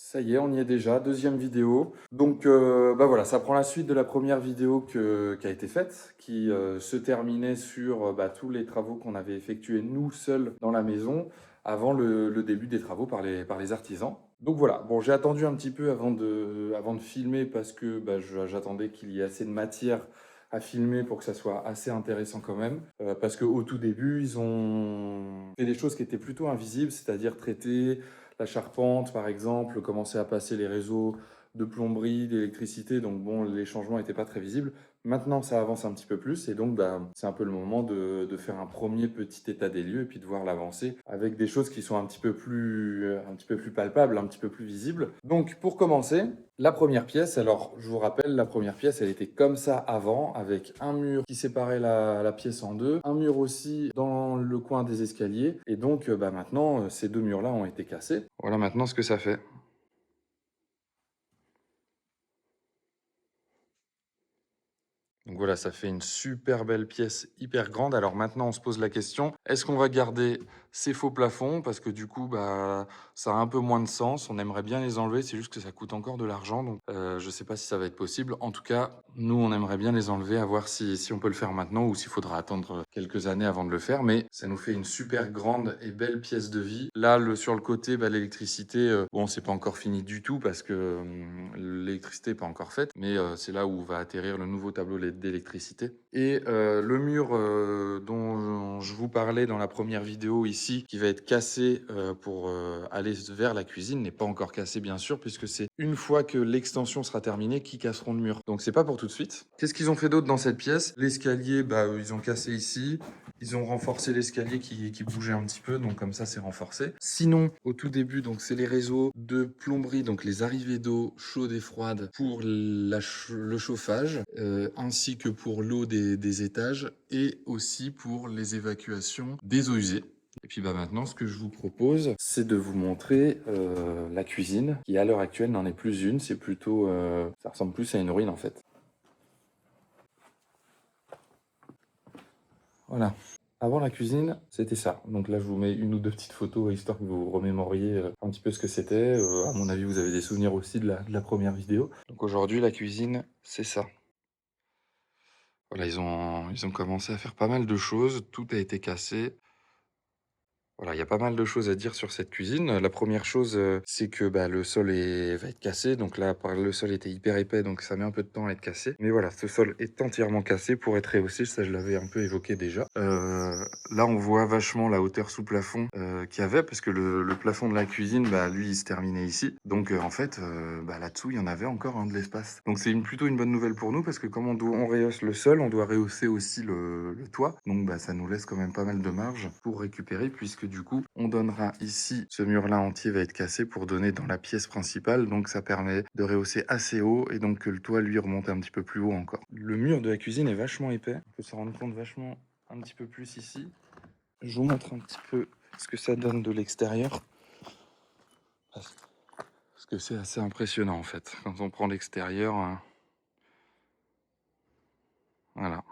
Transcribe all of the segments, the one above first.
Ça y est, on y est déjà, deuxième vidéo. Donc, bah voilà, ça prend la suite de la première vidéo qui a été faite, qui se terminait sur bah, tous les travaux qu'on avait effectués nous seuls dans la maison avant le début des travaux par les artisans. Donc voilà, bon, j'ai attendu un petit peu avant de filmer parce que bah, j'attendais qu'il y ait assez de matière à filmer pour que ça soit assez intéressant quand même. Parce qu'au tout début, ils ont fait des choses qui étaient plutôt invisibles, c'est-à-dire traiter la charpente, par exemple, commencer à passer les réseaux de plomberie, d'électricité. Donc bon, les changements n'étaient pas très visibles. Maintenant, ça avance un petit peu plus et donc bah, c'est un peu le moment de faire un premier petit état des lieux et puis de voir l'avancée avec des choses qui sont un petit peu plus palpables, un petit peu plus visibles. Donc pour commencer, la première pièce, alors je vous rappelle, la première pièce, elle était comme ça avant, avec un mur qui séparait la pièce en deux, un mur aussi dans le coin des escaliers, et donc bah, maintenant, ces deux murs-là ont été cassés. Voilà maintenant ce que ça fait. Donc voilà, ça fait une super belle pièce hyper grande. Alors maintenant, on se pose la question, est-ce qu'on va garder ces faux plafonds? Parce que du coup, bah, ça a un peu moins de sens. On aimerait bien les enlever, c'est juste que ça coûte encore de l'argent. Donc je ne sais pas si ça va être possible. En tout cas, nous, on aimerait bien les enlever, à voir si on peut le faire maintenant ou s'il faudra attendre quelques années avant de le faire. Mais ça nous fait une super grande et belle pièce de vie. Là, sur le côté, bah, l'électricité, bon, c'est pas encore fini du tout parce que l'électricité n'est pas encore faite. Mais c'est là où va atterrir le nouveau tableau d'électricité. Et le mur dont je vous parlais dans la première vidéo ici, qui va être cassé pour aller vers la cuisine, n'est pas encore cassé bien sûr, puisque c'est une fois que l'extension sera terminée qu'ils casseront le mur. Donc c'est pas pour tout de suite. Qu'est-ce qu'ils ont fait d'autre dans cette pièce? L'escalier, bah, ils ont cassé ici. Ils ont renforcé l'escalier qui bougeait un petit peu, donc comme ça c'est renforcé. Sinon, au tout début, donc c'est les réseaux de plomberie, donc les arrivées d'eau chaude et froide pour le chauffage, ainsi que pour l'eau des étages et aussi pour les évacuations des eaux usées. Et puis bah maintenant, ce que je vous propose, c'est de vous montrer la cuisine, qui à l'heure actuelle n'en est plus une, c'est plutôt, ça ressemble plus à une ruine en fait. Voilà. Avant la cuisine, c'était ça. Donc là, je vous mets une ou deux petites photos, histoire que vous remémoriez un petit peu ce que c'était. À mon avis, vous avez des souvenirs aussi de la première vidéo. Donc aujourd'hui, la cuisine, c'est ça. Voilà, ils ont commencé à faire pas mal de choses. Tout a été cassé. Voilà, il y a pas mal de choses à dire sur cette cuisine. La première chose, c'est que bah, le sol va être cassé. Donc là, le sol était hyper épais, donc ça met un peu de temps à être cassé. Mais voilà, ce sol est entièrement cassé pour être rehaussé. Ça, je l'avais un peu évoqué déjà. Là, on voit vachement la hauteur sous plafond qu'il y avait, parce que le plafond de la cuisine, bah, lui, il se terminait ici. Donc en fait, bah, là-dessous, il y en avait encore de l'espace. Donc c'est plutôt une bonne nouvelle pour nous, parce que comme on rehausse le sol, on doit rehausser aussi le toit. Donc bah, ça nous laisse quand même pas mal de marge pour récupérer, puisque du coup, on donnera ici, ce mur-là entier va être cassé pour donner dans la pièce principale. Donc ça permet de rehausser assez haut et donc que le toit, lui, remonte un petit peu plus haut encore. Le mur de la cuisine est vachement épais. On peut s'en rendre compte vachement un petit peu plus ici. Je vous montre un petit peu ce que ça donne de l'extérieur. Parce que c'est assez impressionnant en fait. Quand on prend l'extérieur, voilà.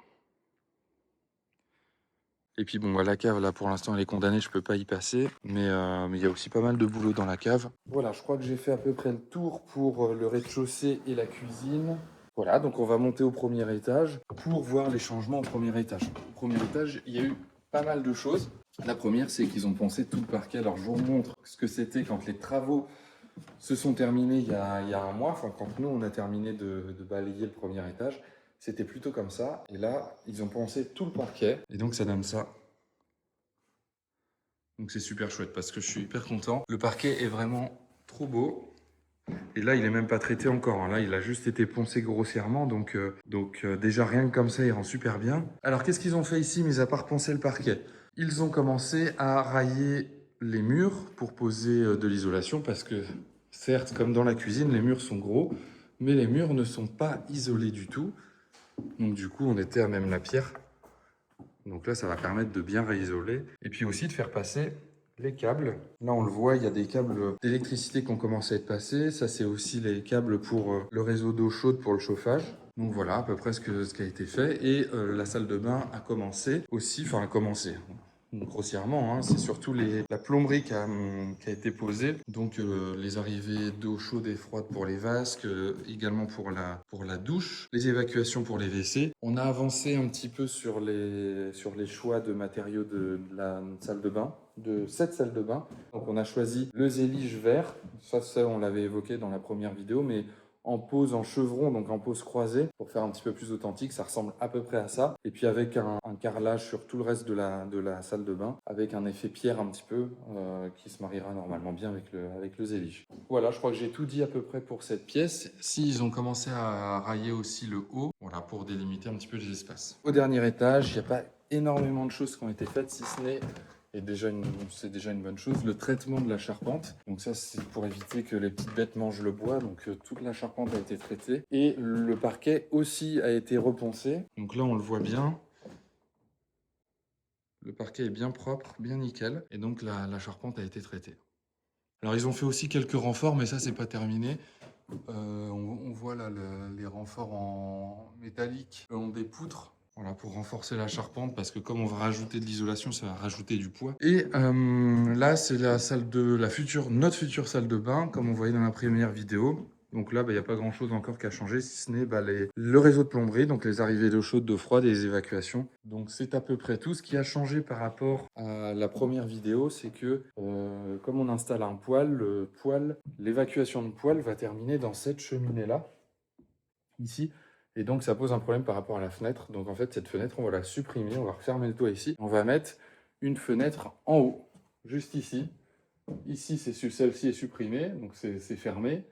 Et puis bon, bah, la cave, là, pour l'instant, elle est condamnée, je peux pas y passer. Mais il y a aussi pas mal de boulot dans la cave. Voilà, je crois que j'ai fait à peu près le tour pour le rez-de-chaussée et la cuisine. Voilà, donc on va monter au premier étage pour voir les changements au premier étage. Au premier étage, il y a eu pas mal de choses. La première, c'est qu'ils ont poncé tout le parquet. Alors, je vous montre ce que c'était quand les travaux se sont terminés il y a un mois. Enfin, quand nous, on a terminé de balayer le premier étage. C'était plutôt comme ça. Et là, ils ont poncé tout le parquet. Et donc, ça donne ça. Donc, c'est super chouette parce que je suis hyper content. Le parquet est vraiment trop beau. Et là, il n'est même pas traité encore, hein. Là, il a juste été poncé grossièrement. Donc déjà, rien que comme ça, il rend super bien. Alors, qu'est-ce qu'ils ont fait ici, mis à part poncer le parquet? Ils ont commencé à railler les murs pour poser de l'isolation parce que, certes, comme dans la cuisine, les murs sont gros, mais les murs ne sont pas isolés du tout. Donc du coup, on était à même la pierre. Donc là, ça va permettre de bien réisoler. Et puis aussi de faire passer les câbles. Là, on le voit, il y a des câbles d'électricité qui ont commencé à être passés. Ça, c'est aussi les câbles pour le réseau d'eau chaude pour le chauffage. Donc voilà, à peu près ce qui a été fait. Et la salle de bain a commencé aussi, enfin a commencé. grossièrement, hein, c'est surtout la plomberie qui a été posée. Donc les arrivées d'eau chaude et froide pour les vasques, également pour la douche, les évacuations pour les WC. On a avancé un petit peu sur les choix de matériaux de la salle de bain, de cette salle de bain. Donc on a choisi le zélige vert, ça on l'avait évoqué dans la première vidéo, mais en pose en chevron, donc en pose croisée, pour faire un petit peu plus authentique. Ça ressemble à peu près à ça. Et puis avec un carrelage sur tout le reste de la salle de bain, avec un effet pierre un petit peu, qui se mariera normalement bien avec le zélige. Voilà, je crois que j'ai tout dit à peu près pour cette pièce. Si ils ont commencé à railler aussi le haut, voilà, pour délimiter un petit peu les espaces. Au dernier étage, il n'y a pas énormément de choses qui ont été faites, si ce n'est... c'est déjà une bonne chose, le traitement de la charpente. Donc ça, c'est pour éviter que les petites bêtes mangent le bois. Donc toute la charpente a été traitée. Et le parquet aussi a été reponcé. Donc là, on le voit bien. Le parquet est bien propre, bien nickel. Et donc la charpente a été traitée. Alors ils ont fait aussi quelques renforts, mais ça, c'est pas terminé. On voit là les renforts en métallique, ont des poutres. Voilà, pour renforcer la charpente, parce que comme on va rajouter de l'isolation, ça va rajouter du poids. Et là, c'est notre future salle de bain, comme on voyait dans la première vidéo. Donc là, il n'y a pas grand-chose encore qu'à changer, si ce n'est le réseau de plomberie, donc les arrivées d'eau chaude, d'eau froide et les évacuations. Donc c'est à peu près tout. Ce qui a changé par rapport à la première vidéo, c'est que comme on installe un poêle, l'évacuation de poêle va terminer dans cette cheminée-là, ici. Et donc, ça pose un problème par rapport à la fenêtre. Donc, en fait, cette fenêtre, on va la supprimer. On va refermer le toit ici. On va mettre une fenêtre en haut, juste ici. Ici, celle-ci est supprimée, donc c'est fermé.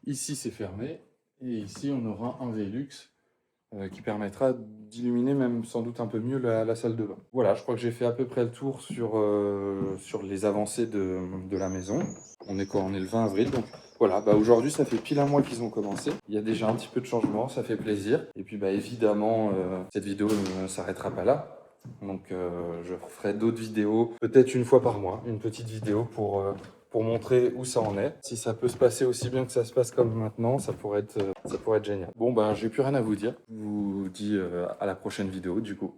Ici, c'est fermé. Et ici, on aura un Velux qui permettra d'illuminer même sans doute un peu mieux la salle de bain. Voilà, je crois que j'ai fait à peu près le tour sur les avancées de la maison. On est quoi? On est le 20 avril, donc voilà, aujourd'hui ça fait pile un mois qu'ils ont commencé. Il y a déjà un petit peu de changement, ça fait plaisir. Et puis évidemment, cette vidéo ne s'arrêtera pas là. Donc je ferai d'autres vidéos, peut-être une fois par mois, une petite vidéo pour montrer où ça en est. Si ça peut se passer aussi bien que ça se passe comme maintenant, ça pourrait être génial. Bon, j'ai plus rien à vous dire. Je vous dis à la prochaine vidéo du coup.